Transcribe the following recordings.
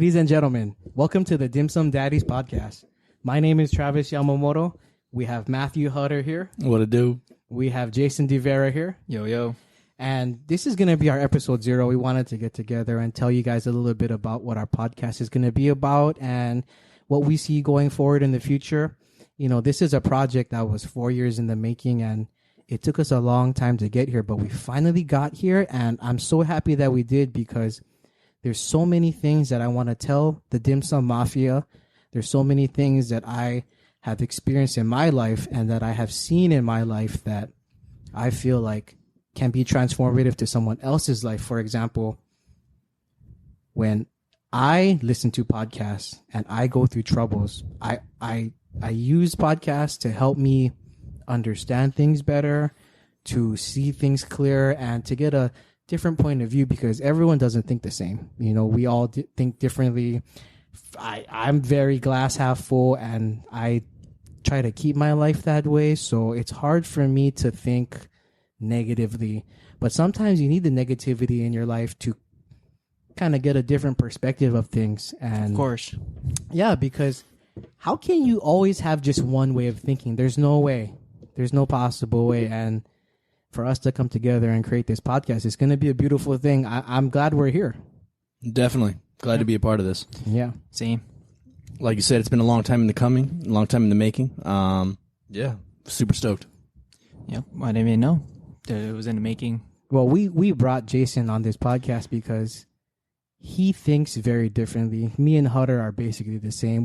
Ladies and gentlemen, welcome to the Dim Sum Daddies podcast. My name is Travis Yamamoto. We have Matthew Hutter here. What it do? We have Jason DeVera here. Yo, yo. And this is going to be our episode 0. We wanted to get together and tell you guys a little bit about what our podcast is going to be about and what we see going forward in the future. You know, this is a project that was 4 years in the making, and it took us a long time to get here, but we finally got here, and I'm so happy that we did because there's so many things that I want to tell the Dim Sum Mafia. There's so many things that I have experienced in my life and that I have seen in my life that I feel like can be transformative to someone else's life. For example, when I listen to podcasts and I go through troubles, I use podcasts to help me understand things better, to see things clearer, and to get a different point of view because everyone doesn't think the same. You know, we all think differently. I'm very glass half full, and I try to keep my life that way. So it's hard for me to think negatively. But sometimes you need the negativity in your life to kind of get a different perspective of things. And of course. Yeah, because how can you always have just one way of thinking? There's no way. There's no possible way. And for us to come together and create this podcast, it's going to be a beautiful thing. I'm glad we're here. Definitely. Glad to be a part of this. Yeah. Same. Like you said, it's been a long time in the coming, a long time in the making. Yeah, super stoked. Yep. I didn't even know that it was in the making. Well, we brought Jason on this podcast because he thinks very differently. Me and Hutter are basically the same.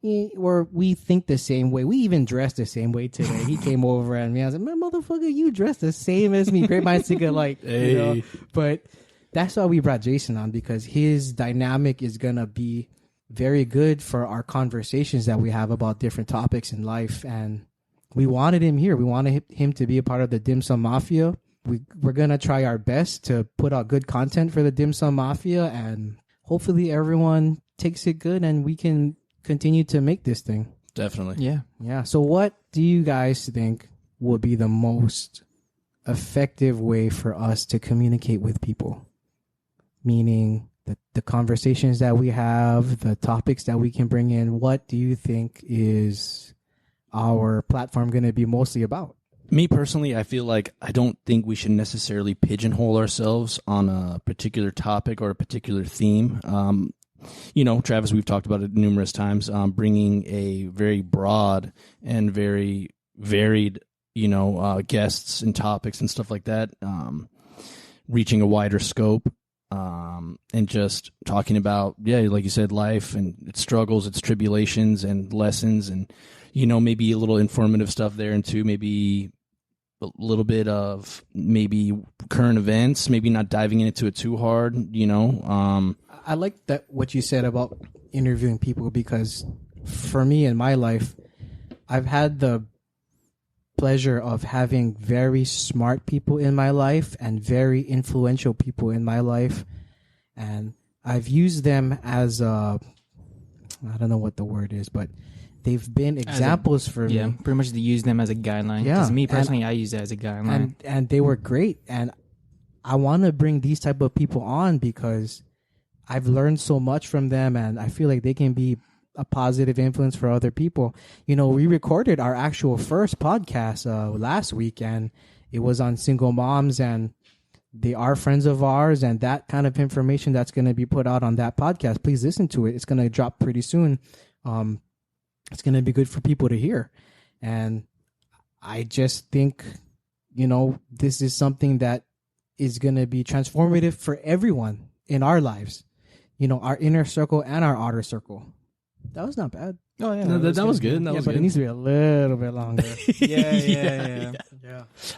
We think the same way. We even dress the same way today. He came over and me, I was like, man, motherfucker, you dress the same as me. Great minds think alike. Hey. You know? But that's why we brought Jason on, because his dynamic is going to be very good for our conversations that we have about different topics in life. And we wanted him here. We wanted him to be a part of the Dim Sum Mafia. We're going to try our best to put out good content for the Dim Sum Mafia, and hopefully everyone takes it good and we can continue to make this thing. Definitely. Yeah. Yeah. So what do you guys think would be the most effective way for us to communicate with people? Meaning the conversations that we have, the topics that we can bring in. What do you think is our platform going to be mostly about? Me personally, I feel like I don't think we should necessarily pigeonhole ourselves on a particular topic or a particular theme. You know, Travis, we've talked about it numerous times, bringing a very broad and very varied, guests and topics and stuff like that, reaching a wider scope, and just talking about, like you said, life and its struggles, its tribulations and lessons, and, maybe a little informative stuff there, and too, maybe a little bit of maybe current events, maybe not diving into it too hard, I like that what you said about interviewing people, because for me in my life, I've had the pleasure of having very smart people in my life and very influential people in my life. And I've used them as I don't know what the word is, but they've been examples for me. Yeah, pretty much to use them as a guideline. Yeah. Because me personally, I use that as a guideline. And they were great. And I want to bring these type of people on because I've learned so much from them, and I feel like they can be a positive influence for other people. We recorded our actual first podcast last week, and it was on single moms, and they are friends of ours, and that kind of information that's going to be put out on that podcast, please listen to it. It's going to drop pretty soon. It's going to be good for people to hear. And I just think, this is something that is going to be transformative for everyone in our lives, our inner circle and our outer circle. That was not bad. Oh, yeah. No, that was good. That was but good. It needs to be a little bit longer. Yeah.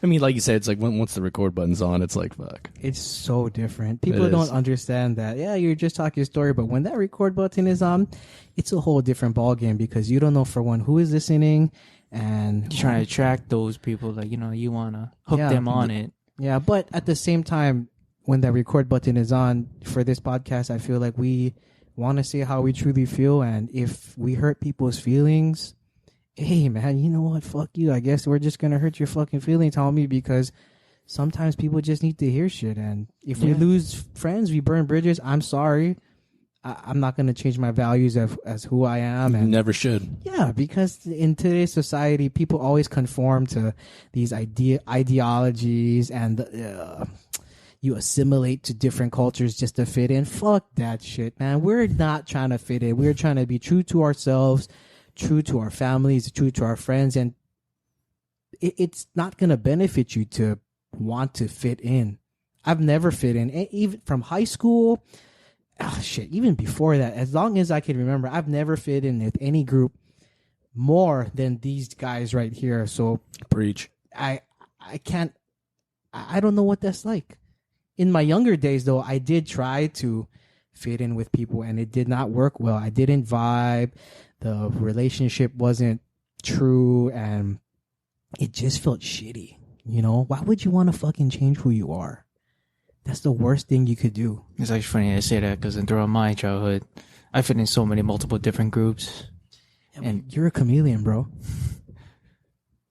I mean, like you said, it's like once the record button's on, it's like, fuck. It's so different. People don't understand that. Yeah, you're just talking a story, but when that record button is on, it's a whole different ballgame, because you don't know, for one, who is listening, and You're trying to attract those people that, you want to hook them on it. Yeah, but at the same time, when that record button is on for this podcast, I feel like we want to say how we truly feel, and if we hurt people's feelings, hey man, you know what, fuck you. I guess we're just gonna hurt your fucking feelings, homie, because sometimes people just need to hear shit. And if we lose friends, we burn bridges. I'm sorry. I'm not going to change my values as who I am. And Never should. yeah, because in today's society, people always conform to these ideologies, and you assimilate to different cultures just to fit in. Fuck that shit, man. We're not trying to fit in. We're trying to be true to ourselves, true to our families, true to our friends, and it's not going to benefit you to want to fit in. I've never fit in, even from high school. Even before that, as long as I can remember, I've never fit in with any group more than these guys right here. So Preach. I can't. I don't know what that's like. In my younger days, though, I did try to fit in with people, and it did not work well. I didn't vibe. The relationship wasn't true, and it just felt shitty. Why would you want to fucking change who you are? That's the worst thing you could do. It's actually funny I say that because throughout my childhood, I fit in so many multiple different groups. And you're a chameleon, bro.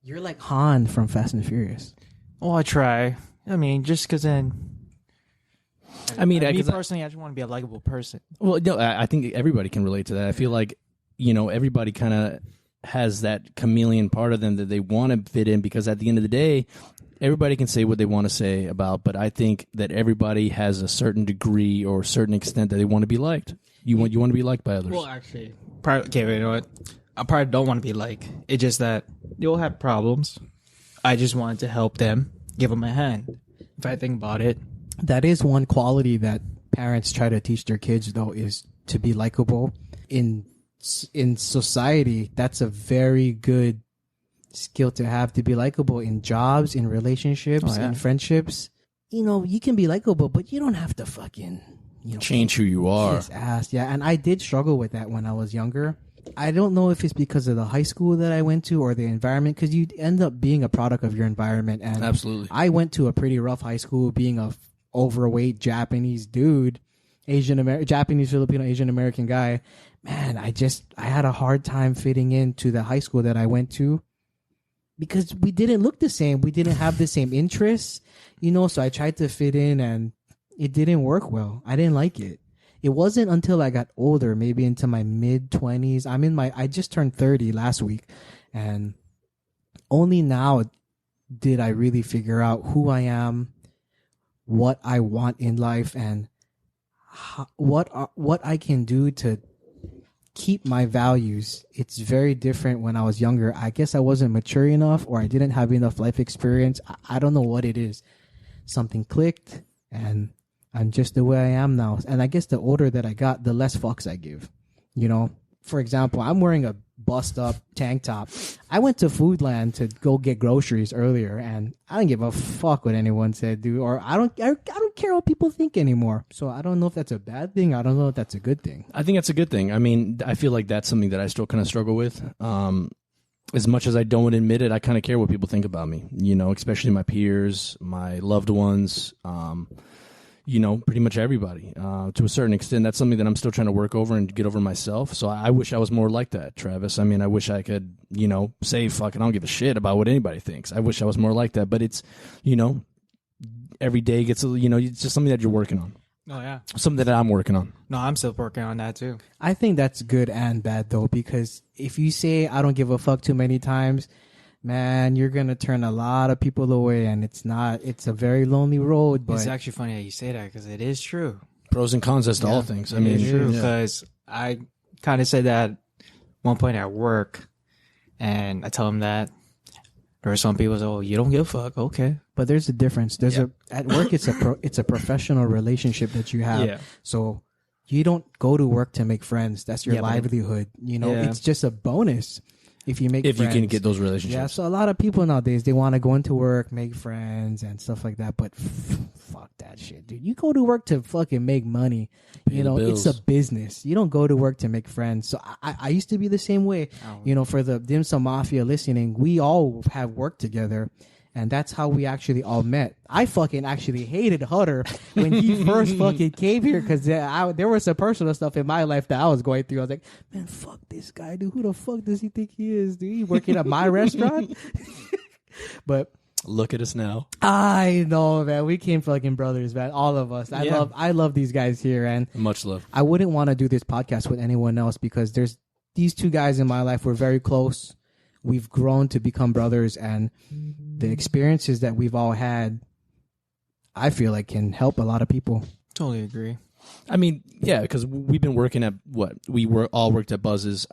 You're like Han from Fast and Furious. Oh, I try. I mean, just because then... me personally, I just want to be a likable person. Well, no, I think everybody can relate to that. I feel like, everybody kind of has that chameleon part of them that they want to fit in, because at the end of the day, everybody can say what they want to say about, but I think that everybody has a certain degree or a certain extent that they want to be liked. You want to be liked by others. Well, actually, you know what? I probably don't want to be liked. It's just that they all have problems. I just wanted to help them, give them a hand. If I think about it, that is one quality that parents try to teach their kids, though, is to be likable. In society, that's a very good skill to have, to be likable in jobs, in relationships, in friendships. You can be likable, but you don't have to fucking change who you are. Kiss ass. Yeah, and I did struggle with that when I was younger. I don't know if it's because of the high school that I went to or the environment, because you end up being a product of your environment. And absolutely, I went to a pretty rough high school, being a overweight Japanese dude, Japanese, Filipino, Asian American guy. Man, I had a hard time fitting into the high school that I went to, because we didn't look the same. We didn't have the same interests, so I tried to fit in and it didn't work well. I didn't like it. It wasn't until I got older, maybe into my mid-20s. I just turned 30 last week, and only now did I really figure out who I am, what I want in life, and what I can do to keep my values. It's very different when I was younger. I guess I wasn't mature enough, or I didn't have enough life experience. I don't know what it is. Something clicked, and I'm just the way I am now. And I guess the older that I got, the less fucks I give. For example, I'm wearing a bust up tank top. I went to Foodland to go get groceries earlier, and I don't give a fuck what anyone said, dude. Or I don't care what people think anymore. So I don't know if that's a bad thing. I don't know if that's a good thing. I think that's a good thing. I mean, I feel like that's something that I still kind of struggle with. As much as I don't admit it, I kind of care what people think about me, especially my peers, my loved ones, pretty much everybody. To a certain extent, that's something that I'm still trying to work over and get over myself. So I wish I was more like that, Travis. I mean, I wish I could, say, fuck it, I don't give a shit about what anybody thinks. I wish I was more like that. But it's, every day gets, it's just something that you're working on. Oh, yeah. Something that I'm working on. No, I'm still working on that, too. I think that's good and bad, though, because if you say I don't give a fuck too many times, man, you're going to turn a lot of people away, and it's a very lonely road. But it's actually funny that you say that, because it is true. Pros and cons as to all things. I mean, it's true, because I kind of said that one point at work, and I tell them that there are some people say, "Oh, you don't give a fuck." Okay, but there's a difference. At work, it's a professional relationship that you have. Yeah. So you don't go to work to make friends. That's your livelihood. It's just a bonus. If you can get those relationships. Yeah, so a lot of people nowadays, they want to go into work, make friends and stuff like that, but fuck that shit, dude. You go to work to fucking make money. It's a business. You don't go to work to make friends. So I used to be the same way. For the Dim Sum Mafia listening, we all have worked together. And that's how we actually all met. I fucking actually hated Hutter when he first fucking came here, because there was some personal stuff in my life that I was going through. I was like, man, fuck this guy, dude. Who the fuck does he think he is, dude? He working at my restaurant? But Look at us now. I know, man. We came fucking brothers, man. All of us. I love these guys here, and Much love. I wouldn't want to do this podcast with anyone else because there's these two guys in my life. We're very close. We've grown to become brothers, and the experiences that we've all had, I feel like can help a lot of people. Totally agree. I mean, yeah, because we've been working at all worked at Buzz's.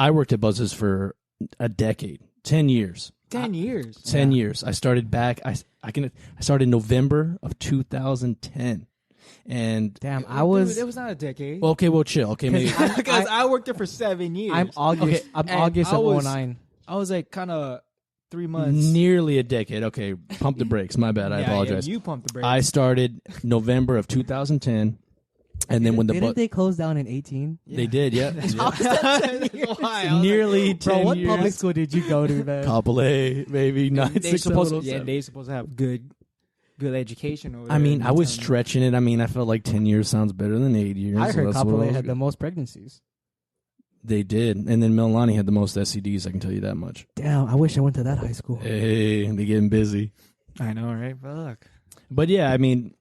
I worked at Buzz's for a decade, 10 years. 10 years. 10 years. I started back. I started November of 2010, and Damn, Dude, I was. it was not a decade. well, okay, well, chill. Okay, maybe. Because I worked there for 7 years. I'm August. Okay. I'm And August I of was- 09. I was like kind of 3 months. Nearly a decade. Okay, pump the brakes. My bad. I Yeah, apologize. Yeah, you pumped the brakes. I started November of 2010, and then when the Didn't they close down in 18? they did, yeah. Why? Nearly 10 Bro, what years. public school did you go to, man? Couple A, maybe 9, They're 6, supposed, 7, yeah, 7. they're supposed to have good education over there. I mean, I was Tell me. stretching it. I mean, I felt like 10 years sounds better than 8 years. I so heard that's Couple what I A was had the good. most pregnancies. They did, and then Mililani had the most SEDs. I can tell you that much. Damn, I wish I went to that high school. Hey, they getting busy. I know, right? Fuck. But yeah, I mean,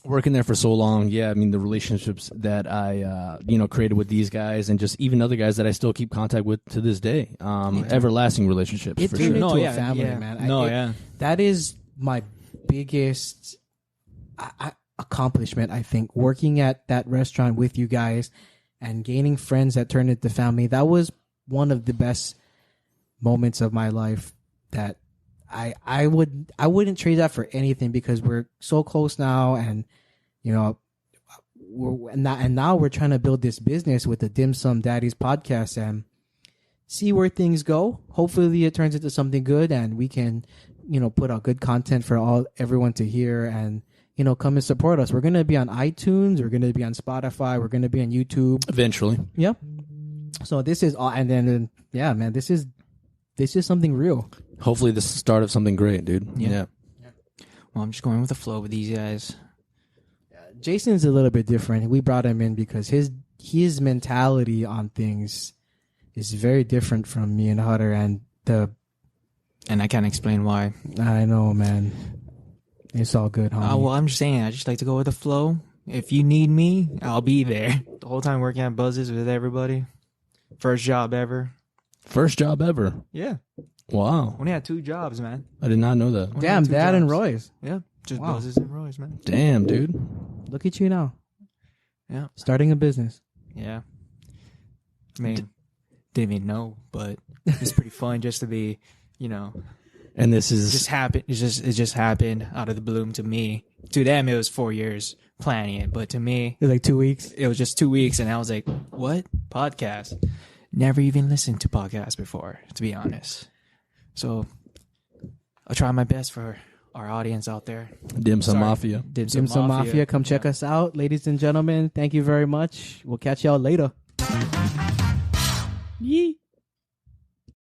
working there for so long, yeah, I mean, the relationships that I, created with these guys and just even other guys that I still keep contact with to this day, everlasting relationships It for turned sure. into yeah, a family, yeah. man. No, I- yeah. That is my biggest accomplishment, I think, working at that restaurant with you guys and gaining friends that turned into family. That was one of the best moments of my life that I wouldn't trade that for anything because we're so close now, and now we're trying to build this business with the Dim Sum Daddies podcast and see where things go. Hopefully it turns into something good and we can, put out good content for everyone to hear and, come and support us. We're going to be on iTunes. We're going to be on Spotify. We're going to be on YouTube. Eventually. Yep. So this is all, and then, yeah, man, this is something real. Hopefully this is the start of something great, dude. Yeah. Well, I'm just going with the flow with these guys. Jason's a little bit different. We brought him in because his mentality on things is very different from me and Hutter, and And I can't explain why. I know, man. It's all good, homie. Well, I'm just saying, I just like to go with the flow. If you need me, I'll be there. The whole time working at Buzz's with everybody. First job ever. First job ever. Yeah. Wow. Only had 2 jobs, man. I did not know that. Only Damn, had 2 Dad and jobs. Roy's. Yeah. Just Wow. Buzz's and Roy's, man. Damn, dude. Look at you now. Yeah. Starting a business. Yeah. I mean, didn't even know, but it's pretty fun just to be, And this it is just happened. It just happened out of the blue to me. To them, it was 4 years planning it, but to me, It was like 2 weeks. it was just 2 weeks, and I was like, "What podcast? Never even listened to podcasts before, to be honest." So I'll try my best for our audience out there. Dim Sum Sorry. Mafia. Dim Dim Sum Mafia, come check us out. Ladies and gentlemen, thank you very much. We'll catch y'all later. Yee.